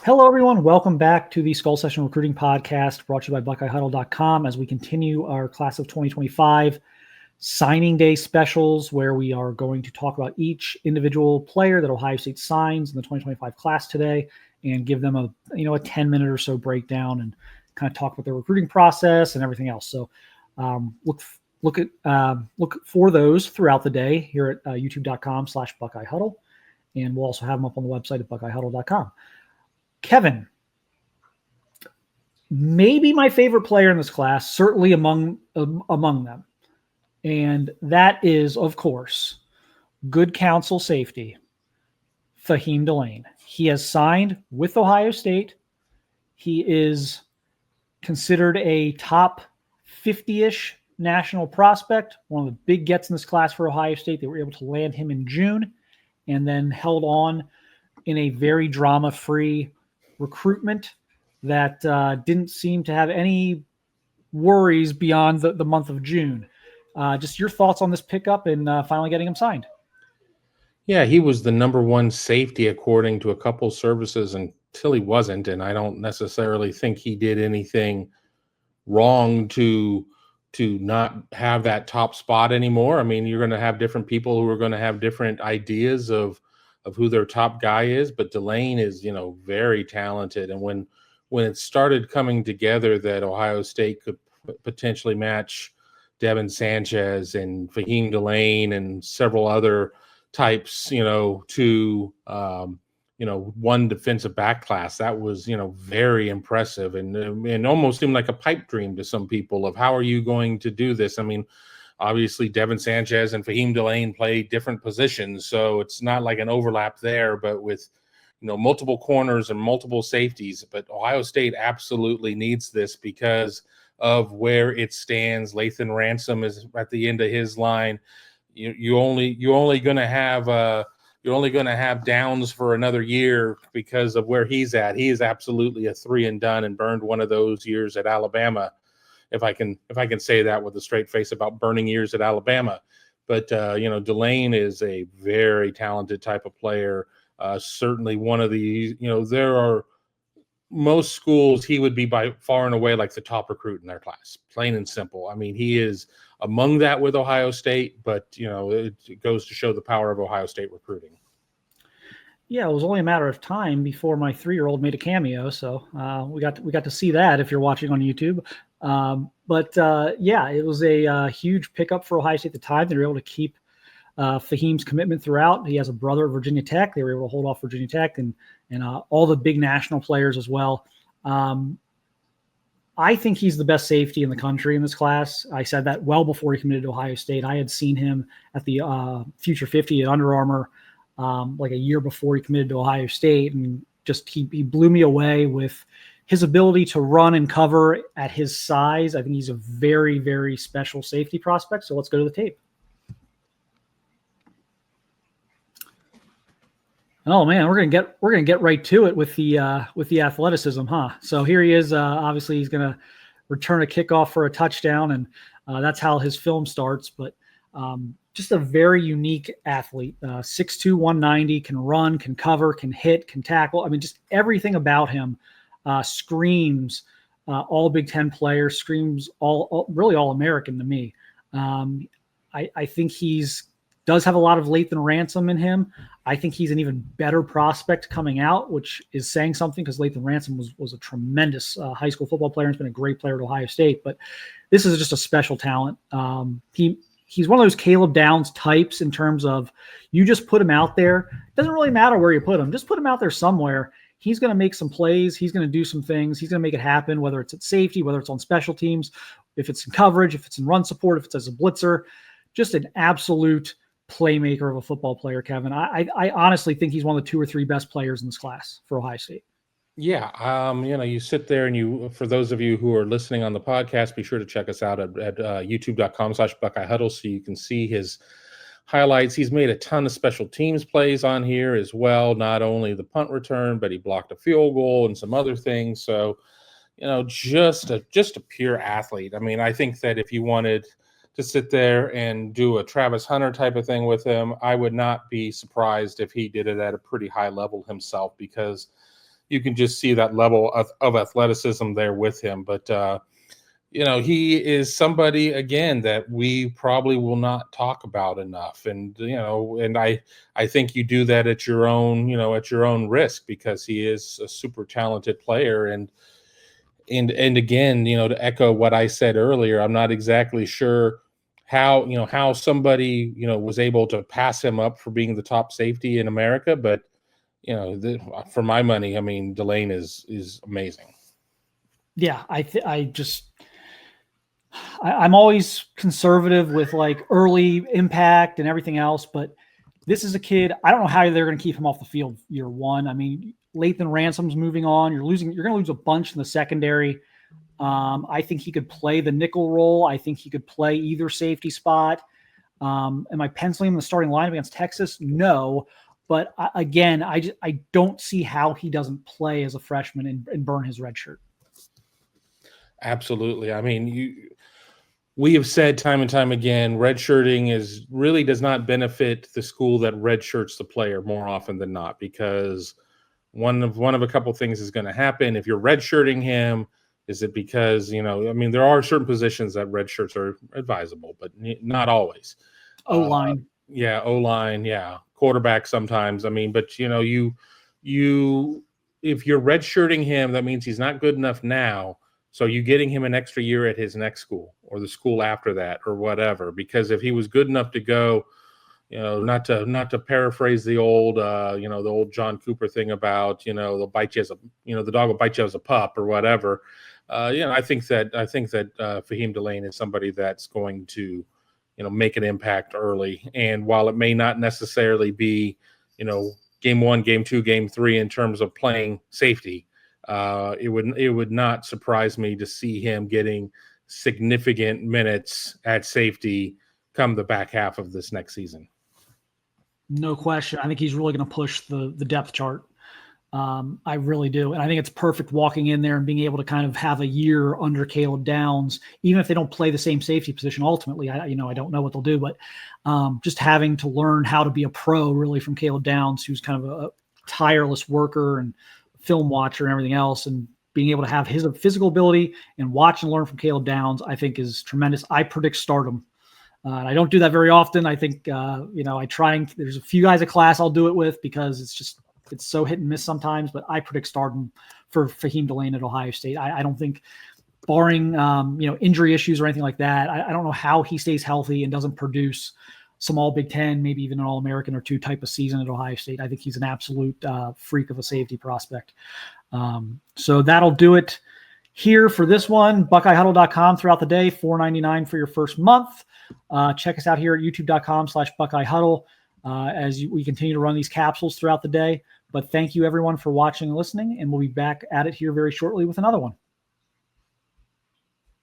Hello, everyone. Welcome back to the Skull Session Recruiting Podcast, brought to you by BuckeyeHuddle.com as we continue our class of 2025 signing day specials, where we are going to talk about each individual player that Ohio State signs in the 2025 class today and give them a 10-minute or so breakdown and kind of talk about their recruiting process and everything else. So look for those throughout the day here at youtube.com/BuckeyeHuddle, and we'll also have them up on the website at BuckeyeHuddle.com. Kevin, maybe my favorite player in this class, certainly among them. And that is, of course, good counsel safety, Faheem Delane. He has signed with Ohio State. He is considered a top 50-ish national prospect, one of the big gets in this class for Ohio State. They were able to land him in June and then held on in a very drama-free recruitment that didn't seem to have any worries beyond the month of June. Just your thoughts on this pickup and finally getting him signed. Yeah, he was the number one safety according to a couple services until he wasn't, and I don't necessarily think he did anything wrong to not have that top spot anymore. I mean, you're going to have different people who are going to have different ideas of who their top guy is, but Delane is, very talented. And when it started coming together that Ohio State could potentially match Devin Sanchez and Faheem Delane and several other types, to one defensive back class, that was, very impressive and almost seemed like a pipe dream to some people of how are you going to do this? I mean, obviously, Devin Sanchez and Faheem Delane play different positions, so it's not like an overlap there, but with, multiple corners and multiple safeties. But Ohio State absolutely needs this because of where it stands. Lathan Ransom is at the end of his line. You're only going to have Downs for another year because of where he's at. He is absolutely a 3 and done and burned one of those years at Alabama. If I can say that with a straight face about burning years at Alabama. But, Delane is a very talented type of player. Certainly one of the, there are most schools, he would be by far and away like the top recruit in their class, plain and simple. I mean, he is among that with Ohio State, but, it goes to show the power of Ohio State recruiting. Yeah, it was only a matter of time before my 3-year-old made a cameo, so we got to see that if you're watching on YouTube. It was a huge pickup for Ohio State at the time. They were able to keep Faheem's commitment throughout. He has a brother at Virginia Tech. They were able to hold off Virginia Tech and all the big national players as well. I think he's the best safety in the country in this class. I said that well before he committed to Ohio State. I had seen him at the Future 50 at Under Armour like a year before he committed to Ohio State, and just he blew me away with his ability to run and cover at his size. I think he's a very, very special safety prospect. So let's go to the tape. Oh man, we're gonna get right to it with the athleticism, huh? So here he is. Obviously, he's gonna return a kickoff for a touchdown, and that's how his film starts. But just a very unique athlete. 6'2", 190, can run, can cover, can hit, can tackle. I mean, just everything about him screams all Big Ten player, screams really all American to me. I think does have a lot of Lathan Ransom in him. I think he's an even better prospect coming out, which is saying something because Lathan Ransom was a tremendous high school football player and has been a great player at Ohio State. But this is just a special talent. He's one of those Caleb Downs types in terms of you just put him out there. It doesn't really matter where you put him. Just put him out there somewhere. He's going to make some plays. He's going to do some things. He's going to make it happen, whether it's at safety, whether it's on special teams, if it's in coverage, if it's in run support, if it's as a blitzer. Just an absolute playmaker of a football player, Kevin. I honestly think he's one of the 2 or 3 best players in this class for Ohio State. Yeah. You sit there and for those of you who are listening on the podcast, be sure to check us out at youtube.com/BuckeyeHuddle so you can see his highlights. He's made a ton of special teams plays on here as well. Not only the punt return, but he blocked a field goal and some other things. So, just a pure athlete. I mean, I think that if you wanted to sit there and do a Travis Hunter type of thing with him, I would not be surprised if he did it at a pretty high level himself because, you can just see that level of athleticism there with him. But he is somebody again that we probably will not talk about enough. And and I think you do that at your own risk, because he is a super talented player. And again, to echo what I said earlier, I'm not exactly sure how somebody was able to pass him up for being the top safety in America. But for my money, I mean, Delane is amazing. Yeah, I'm always conservative with like early impact and everything else, but this is a kid. I don't know how they're going to keep him off the field year one. I mean, Lathan Ransom's moving on. You're going to lose a bunch in the secondary. I think he could play the nickel role. I think he could play either safety spot. Am I penciling him in the starting line against Texas? No. But I don't see how he doesn't play as a freshman and burn his red shirt. Absolutely. I mean, we have said time and time again, redshirting really does not benefit the school that redshirts the player more often than not, because one of a couple of things is going to happen. If you're redshirting him, is it because, I mean, there are certain positions that red shirts are advisable, but not always. O-line. O-line. Yeah. Quarterback sometimes. I mean, but if you're redshirting him, that means he's not good enough now. So you getting him an extra year at his next school or the school after that or whatever, because if he was good enough to go, not to paraphrase the old John Cooper thing about, they'll bite you as the dog will bite you as a pup or whatever. I think that Faheem Delane is somebody that's going to, make an impact early. And while it may not necessarily be, game 1, game 2, game 3 in terms of playing safety, it would not surprise me to see him getting significant minutes at safety come the back half of this next season. No question. I think he's really going to push the depth chart. I really do. And I think it's perfect walking in there and being able to kind of have a year under Caleb Downs, even if they don't play the same safety position. Ultimately, I don't know what they'll do, but just having to learn how to be a pro really from Caleb Downs, who's kind of a tireless worker and film watcher and everything else, and being able to have his physical ability and watch and learn from Caleb Downs, I think is tremendous. I predict stardom. And I don't do that very often. I think, I try and there's a few guys in class I'll do it with because it's so hit and miss sometimes, but I predict stardom for Faheem Delane at Ohio State. I don't think, barring, injury issues or anything like that, I don't know how he stays healthy and doesn't produce some all Big Ten, maybe even an All-American or two type of season at Ohio State. I think he's an absolute freak of a safety prospect. So that'll do it here for this one. BuckeyeHuddle.com throughout the day, $4.99 for your first month. Check us out here at youtube.com/BuckeyeHuddle as we continue to run these capsules throughout the day. But thank you everyone for watching and listening, and we'll be back at it here very shortly with another one.